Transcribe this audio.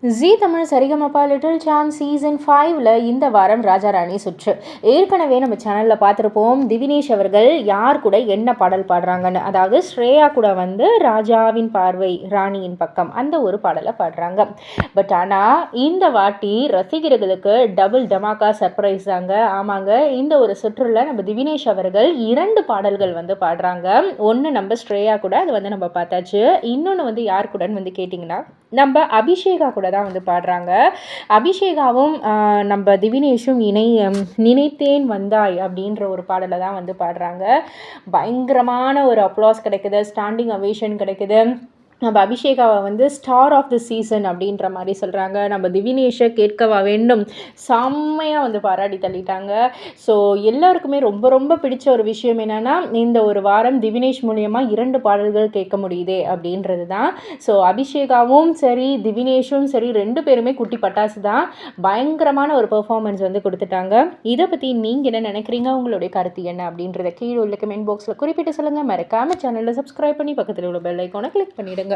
ஜீ Tamil Sa Re Ga Ma Pa little champs season 5ல் இந்த வாரம் ராஜா ராணி சுற்று. ஏற்கனவே நம்ம சேனலில் பார்த்துருப்போம் திவினேஷ் அவர்கள் யார் கூட என்ன பாடல் பாடுறாங்கன்னு. அதாவது ஸ்ரேயா கூட வந்து ராஜாவின் பார்வை ராணியின் பக்கம் அந்த ஒரு பாடலை பாடுறாங்க. பட் ஆனால் இந்த வாட்டி ரசிகர்களுக்கு டபுள் டமாக்கா சர்ப்ரைஸ் தாங்க. ஆமாங்க, இந்த ஒரு சுற்றுல நம்ம திவினேஷ் அவர்கள் 2 பாடல்கள் வந்து பாடுறாங்க. ஒன்று நம்ம ஸ்ரேயா கூட, அது வந்து நம்ம பார்த்தாச்சு. இன்னொன்று வந்து யார் கூடன்னு வந்து கேட்டிங்கன்னா நம்ம அபிஷேகா கூட தான் வந்து பாடுறாங்க. அபிஷேகாவும் நம்ம திவினேஷும் நினைத்தேன் வந்தாய் அப்படின்ற ஒரு பாடலை தான் வந்து பாடுறாங்க. பயங்கரமான ஒரு அப்ளாஸ் கிடைக்குது, ஸ்டாண்டிங் அவேஷன் கிடைக்குது. நம்ம அபிஷேகாவை வந்து ஸ்டார் ஆஃப் தி சீசன் அப்படின்ற மாதிரி சொல்கிறாங்க. நம்ம திவினேஷை கேட்கவா வேண்டும், செம்மையாக வந்து பாராட்டி தள்ளிட்டாங்க. ஸோ எல்லாருக்குமே ரொம்ப ரொம்ப பிடிச்ச ஒரு விஷயம் என்னென்னா, இந்த ஒரு வாரம் திவினேஷ் மூலியமாக 2 பாடல்கள் கேட்க முடியுதே அப்படின்றது தான். ஸோ அபிஷேகாவும் சரி திவினேஷும் சரி 2 பேருமே குட்டி பட்டாசு தான். பயங்கரமான ஒரு பெர்ஃபார்மன்ஸ் வந்து கொடுத்துட்டாங்க. இதை பற்றி நீங்கள் என்ன நினைக்கிறீங்க, உங்களுடைய கருத்து என்ன அப்படின்றத கீழே உள்ள கமெண்ட் பாக்ஸில் குறிப்பிட்டு சொல்லுங்கள். மறக்காம சேனலில் சப்ஸ்கிரைப் பண்ணி பக்கத்தில் உள்ள பெல் ஐக்கானை கிளிக் பண்ணிவிடுங்க.